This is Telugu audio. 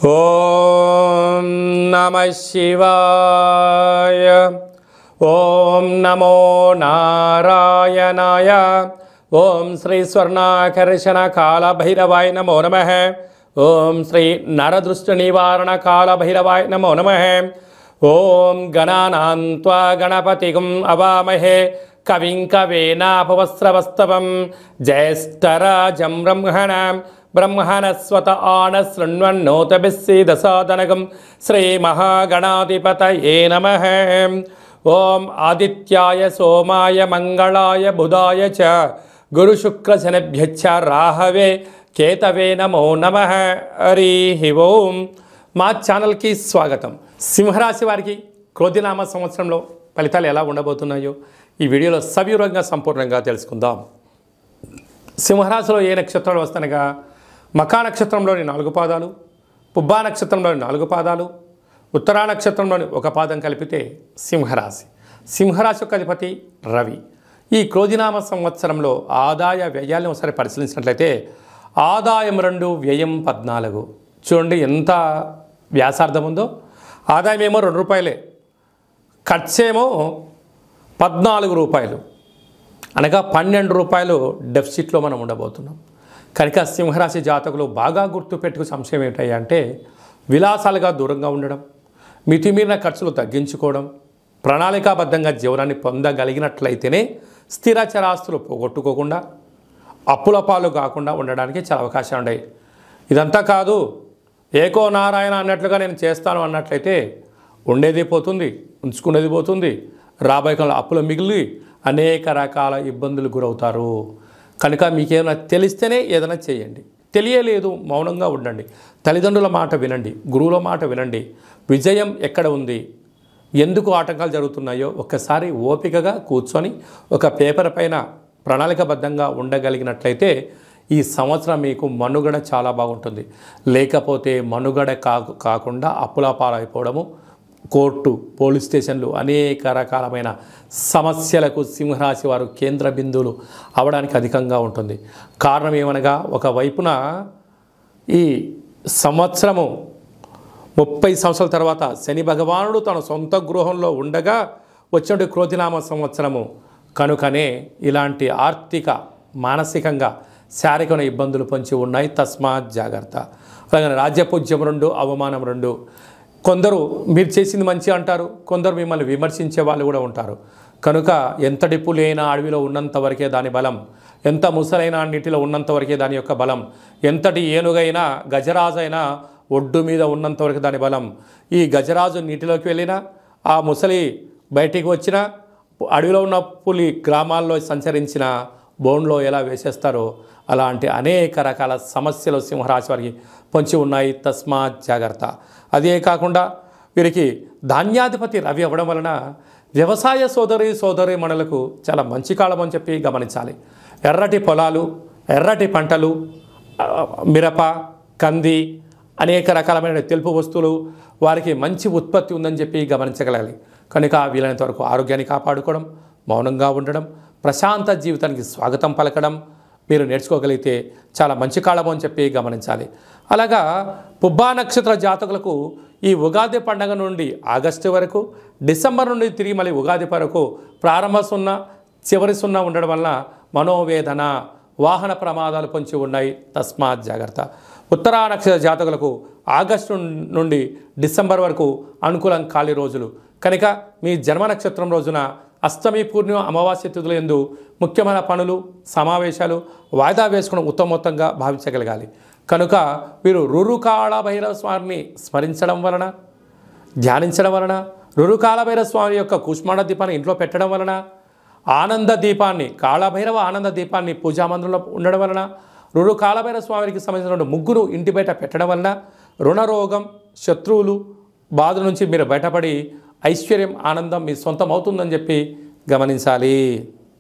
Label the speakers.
Speaker 1: ఓం నమః శివాయ. ఓం నమో నారాయణాయ. ఓం శ్రీ స్వర్ణాకర్షణ కాళభైరవాయ నమో నమః. ఓం శ్రీ నరదృష్టి నివారణ కాళభైరవాయ నమో నమః. ఓం గణానాం త్వా గణపతిం అవామహే కవిం కవేనాపవస్రవస్తవం జ్యేష్ఠరాజం బ్రహ్మణస్వత ఆన శృణ్వన్నోతభిస్సీదసాదనగం శ్రీమహాగణాధిపతయే నమః. ఓం ఆదిత్యాయ సోమాయ మంగళాయ బుధాయ చ గురుశుక్రశనిభ్యశ్చ రాహవే కేతవే నమో నమః. హరి ఓం. మా ఛానల్కి స్వాగతం. సింహరాశి వారికి క్రోధినామ సంవత్సరంలో ఫలితాలు ఎలా ఉండబోతున్నాయో ఈ వీడియోలో సవివరంగా సంపూర్ణంగా తెలుసుకుందాం. సింహరాశిలో ఏ నక్షత్రాలు వస్తానగా మఖా నక్షత్రంలోని 4 పాదాలు, పుబ్బా నక్షత్రంలోని 4 పాదాలు, ఉత్తరా నక్షత్రంలోని 1 పాదం కలిపితే సింహరాశి. సింహరాశి యొక్క అధిపతి రవి. ఈ క్రోధినామ సంవత్సరంలో ఆదాయ వ్యయాలను ఒకసారి పరిశీలించినట్లయితే ఆదాయం 2, వ్యయం 14. చూడండి ఎంత వ్యాసార్థం ఉందో. ఆదాయం ఏమో 2 రూపాయలే, ఖర్చేమో 14 రూపాయలు, అనగా 12 రూపాయలు డెఫిసిట్లో మనం ఉండబోతున్నాం. కనుక సింహరాశి జాతకులు బాగా గుర్తుపెట్టుకు సంశయం ఏంటయ్యా అంటే విలాసాలుగా దూరంగా ఉండడం, మితిమీరిన ఖర్చులు తగ్గించుకోవడం, ప్రణాళికాబద్ధంగా జీవనాన్ని పొందగలిగినట్లయితేనే స్థిర చరాస్తులు పోగొట్టుకోకుండా అప్పుల పాలు కాకుండా ఉండడానికి చాలా అవకాశాలు ఉన్నాయి. ఇదంతా కాదు, ఏకో నారాయణ అన్నట్లుగా నేను చేస్తాను అన్నట్లయితే ఉండేది పోతుంది, ఉంచుకునేది పోతుంది, రాబోయే కాలంలో అప్పులు మిగిలి అనేక రకాల ఇబ్బందులు గురవుతారు. కనుక మీకేమైనా తెలిస్తేనే ఏదైనా చేయండి, తెలియలేదు మౌనంగా ఉండండి, తల్లిదండ్రుల మాట వినండి, గురువుల మాట వినండి. విజయం ఎక్కడ ఉంది, ఎందుకు ఆటంకాలు జరుగుతున్నాయో ఒక్కసారి ఓపికగా కూర్చొని ఒక పేపర్ పైన ప్రణాళికబద్ధంగా ఉండగలిగినట్లయితే ఈ సంవత్సరం మీకు మనుగడ చాలా బాగుంటుంది. లేకపోతే మనుగడ కాకుండా అప్పుల పాలైపోవడము, కోర్టు, పోలీస్ స్టేషన్లు అనేక రకాలమైన సమస్యలకు సింహరాశి వారు కేంద్ర బిందువులు అవడానికి అధికంగా ఉంటుంది. కారణం ఏమనగా ఒకవైపున ఈ సంవత్సరము 30 సంవత్సరాల తర్వాత శని భగవానుడు తన సొంత గృహంలో ఉండగా వచ్చినటువంటి క్రోధినామ సంవత్సరము. కనుకనే ఇలాంటి ఆర్థిక, మానసికంగా, శారీరకమైన ఇబ్బందులు పొంచి ఉన్నాయి. తస్మాత్ జాగ్రత్త. అలాగే రాజ్యపూజ్యం 2, అవమానం 2. కొందరు మీరు చేసింది మంచి అంటారు, కొందరు మిమ్మల్ని విమర్శించే వాళ్ళు కూడా ఉంటారు. కనుక ఎంతటి పులైనా అడవిలో ఉన్నంత వరకే దాని బలం, ఎంత ముసలైన నీటిలో ఉన్నంత వరకే దాని యొక్క బలం, ఎంతటి ఏనుగైనా గజరాజైనా ఒడ్డు మీద ఉన్నంత వరకు దాని బలం. ఈ గజరాజు నీటిలోకి వెళ్ళినా, ఆ ముసలి బయటికి వచ్చినా, అడవిలో ఉన్న పులి గ్రామాల్లో సంచరించిన బోన్లో ఎలా వేసేస్తారో అలాంటి అనేక రకాల సమస్యలు సింహరాశి వారికి పొంచి ఉన్నాయి. తస్మాత్ జాగ్రత్త. అదే కాకుండా వీరికి ధాన్యాధిపతి రవి అవ్వడం వలన వ్యవసాయ సోదరి మణులకు చాలా మంచి కాలం అని చెప్పి గమనించాలి. ఎర్రటి పొలాలు, ఎర్రటి పంటలు, మిరప, కంది, అనేక రకాలమైన తెలుపు వస్తువులు వారికి మంచి ఉత్పత్తి ఉందని చెప్పి గమనించగలగాలి. కనుక వీలైనంత వరకు ఆరోగ్యాన్ని కాపాడుకోవడం, మౌనంగా ఉండడం, ప్రశాంత జీవితానికి స్వాగతం పలకడం మీరు నేర్చుకోగలిగితే చాలా మంచి కాలం అని చెప్పి గమనించాలి. అలాగా పుబ్బా నక్షత్ర జాతకులకు ఈ ఉగాది పండుగ నుండి ఆగస్టు వరకు, డిసెంబర్ నుండి తిరిగి మళ్ళీ ఉగాది వరకు ప్రారంభ 0, చివరి 0 ఉండడం వలన మనోవేదన, వాహన ప్రమాదాలు పొంచి ఉన్నాయి. తస్మాత్ జాగ్రత్త. ఉత్తరా నక్షత్ర జాతకులకు ఆగస్టు నుండి డిసెంబర్ వరకు అనుకూలం ఖాళీ రోజులు. కనుక మీ జన్మ నక్షత్రం రోజున అష్టమి, పూర్ణిమ, అమావాస్య తిథుల యందు ముఖ్యమైన పనులు, సమావేశాలు వాయిదా వేసుకోవడం ఉత్తమోత్తంగా భావించగలగాలి. కనుక మీరు రురుకాళభైరవ స్వామిని స్మరించడం వలన, ధ్యానించడం వలన, రురుకాళభైరవ స్వామి యొక్క కూష్మాండ దీపాన్ని ఇంట్లో పెట్టడం వలన, ఆనంద దీపాన్ని, కాళభైరవ ఆనంద దీపాన్ని పూజామందిరంలో ఉండడం వలన, రురుకాళభైరవ స్వామికి సంబంధించిన ముగ్గురు ఇంటి బయట పెట్టడం వలన రుణరోగం, శత్రువులు బాధ నుంచి మీరు బయటపడి ఐశ్వర్యం, ఆనందం మీ సొంతం అవుతుందని చెప్పి గమనించాలి.